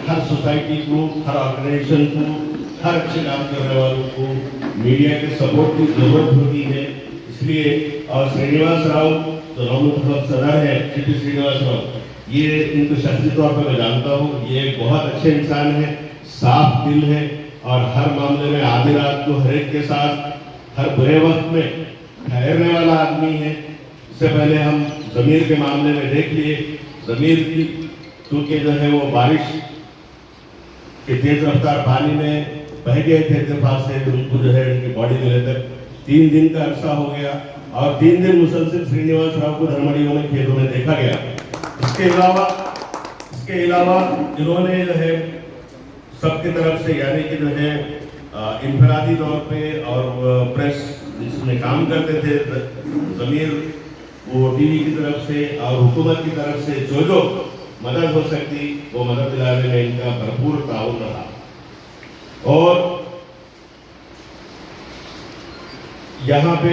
हर society को, हर organisation को, हर अच्छे काम करने वालों को मीडिया के सपोर्ट की जरूरत होती है। इसलिए और श्रीनिवास राव जो रामू सदर है, चिट्टी श्रीनिवास राव, ये इनको शख्सी तौर पर मैं जानता हूँ। ये एक बहुत अच्छे इंसान है, साफ दिल है और हर मामले में आधी रात को हर एक के साथ हर बुरे वक्त में ठहरने वाला आदमी है। इससे पहले हम जमीर के मामले में देख लिए, जमीर की चूंकि जो है वो बारिश के तेज रफ्तार पानी में बह गए थे इत्तेफाक से, उनको जो है उनकी बॉडी मिले तक 3 दिन का अरसा हो गया और 3 दिन मुसलसल श्रीनिवास राव को धर्मड़ियों में खेतों में देखा गया। इसके अलावा इन्होंने जो है सबकी तरफ से यानी कि जो है इनफरादी तौर पे और प्रेस जिसमें काम करते थे जमीर, वो टीवी की तरफ से और हुकूमत की तरफ से जो मदद हो सकती वो मदद दिलाने में इनका भरपूर ताउन रहा। और यहाँ पे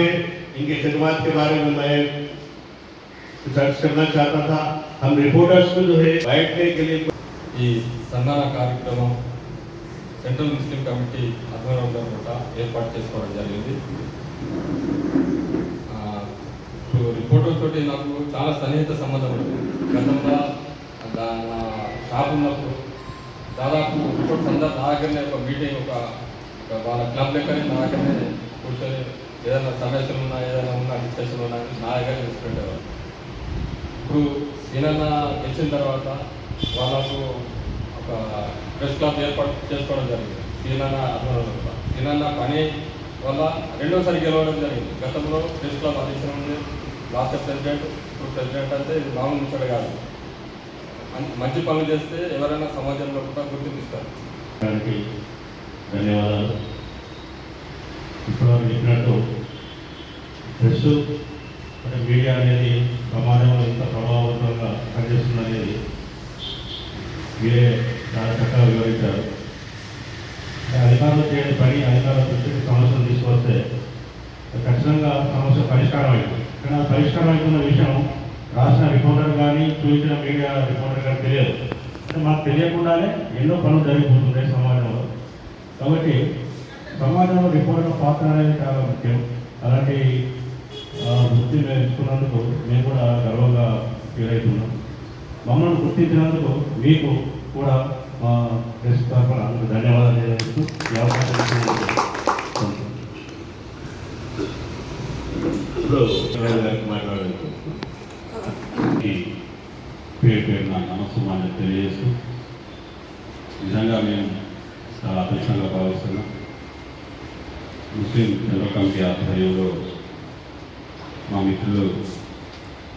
इनकी खिदमत के बारे में मैं चर्चा करना चाहता था। हम रिपोर्टर्स को जो है बैठने के लिए ఈ సన్మాన కార్యక్రమం సెంట్రల్ ముస్లిం కమిటీ ఆధ్వర్యంలో కూడా ఏర్పాటు చేసుకోవడం జరిగింది. రిపోర్టర్ తోటి నాకు చాలా సన్నిహిత సంబంధం ఉంది. గతంలో షాప్ ఉన్నప్పుడు దాదాపు రిపోర్ట్స్ అందరూ నా దగ్గరనే ఒక మీటింగ్ ఒక వాళ్ళ క్లబ్ లెక్కనే నా దగ్గరనే కూర్చొని ఏదైనా సమస్యలు ఉన్నా ఏదైనా ఉన్నా డిస్కషన్ ఉన్నా నా దగ్గర తీసుకుంటేవారు. ఇప్పుడు సీనన్న గెలిచిన తర్వాత వాళ్ళకు ఒక ప్రెస్ క్లబ్ ఏర్పాటు చేసుకోవడం జరిగింది. సీనన్న ఆధ్వర్యంలో సీనన్న పని వల్ల రెండోసారి గెలవడం జరిగింది. గతంలో ప్రెస్ క్లబ్ అధ్యక్షుడు ఉంది, లాస్ట్ ప్రెసిడెంట్, ఇప్పుడు ప్రెసిడెంట్ అంటే ఇది మామూలు ముచ్చట కాదు. మంచి పనులు చేస్తే ఎవరైనా సమాజంలో కూడా గుర్తిస్తారు. ధన్యవాదాలు. ఇప్పుడు చెప్పినట్టు ప్రెస్ అంటే మీడియా అనేది సమాజంలో ఎంత ప్రభావవంతంగా పనిచేస్తుంది అనేది మీరే చాలా చక్కగా వివరించారు. అధికారులు చేయని పని అధికారుల దృష్టికి సమస్యలు తీసుకొస్తే ఖచ్చితంగా సమస్య పరిష్కారం అయింది. కానీ ఆ పరిష్కారం అవుతున్న విషయం రాసిన రిపోర్టర్ కానీ చూపించిన మీడియా రిపోర్టర్ కానీ తెలియదు. అంటే మాకు తెలియకుండానే ఎన్నో పనులు జరిగిపోతున్నాయి సమాజంలో. కాబట్టి సమాజంలో రిపోర్టర్ పాత్ర అనేది చాలా ముఖ్యం. అలాంటి వృత్తి మేము ఎంచుకున్నందుకు మేము కూడా గర్వంగా ఫీల్ అవుతున్నాం. మమ్మల్ని గుర్తించినందుకు మీకు కూడా మా ప్రెస్ తరఫున ధన్యవాదాలు తెలియజేస్తూ ఈ అవకాశం మాట్లాడేందుకు పేరు నా నమస్కారాన్ని తెలియజేస్తూ నిజంగా మేము చాలా అదృష్టంగా భావిస్తున్నాం. ముస్లిం జనరల్ కమిటీ ఆధ్వర్యంలో మా మిత్రులు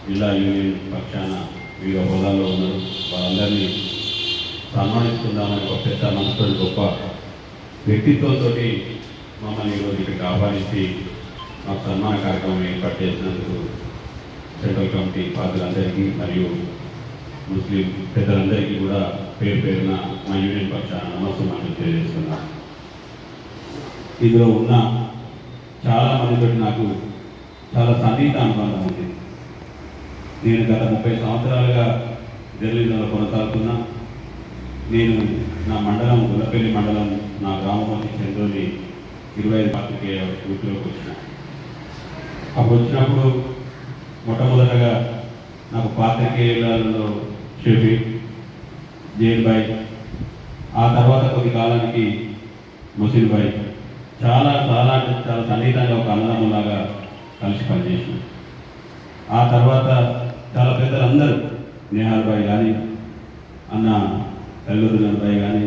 జిల్లా యూనియన్ పక్షాన వివిధ హోదాల్లో ఉన్నారు. వాళ్ళందరినీ సన్మానిస్తున్నామని ఒక పెద్ద మనసుతో గొప్ప వ్యక్తిత్వంతో మమ్మల్ని ఈరోజు ఇక్కడికి ఆహ్వానించి మాకు సన్మాన కార్యక్రమం ఏర్పాటు చేసినందుకు సెంట్రల్ కమిటీ పాత్రలందరికీ మరియు ముస్లిం పెద్దలందరికీ కూడా పేరు పేరున మా యూనియన్ పక్షాన నమస్కారాలు తెలియజేస్తున్నాను. ఇందులో ఉన్న చాలామందితో నాకు చాలా సన్నిహిత అనుబంధం ఉంది. నేను గత 30 సంవత్సరాలుగా ఢిల్లీలో కొనసాగుతున్నా. నేను నా మండలం గుల్లపల్లి మండలం నా గ్రామం వచ్చి చెందోని 25 పాత్రికేయ వృత్తిలోకి వచ్చిన. అప్పుడు వచ్చినప్పుడు మొట్టమొదటగా నాకు పాత్రికేయులలో షఫీ, జైల్ బాయ్, ఆ తర్వాత కొద్ది కాలానికి ముసిల్ బాయ్ చాలా చాలా చాలా సన్నిహితంగా ఒక అన్నదమ్ములాగా కలిసి పనిచేసినాం. ఆ తర్వాత చాలా పెద్దలందరూ నేహాల్ బాయ్ కానీ, అన్న ఎల్లురుజన్ బాయ్ కానీ,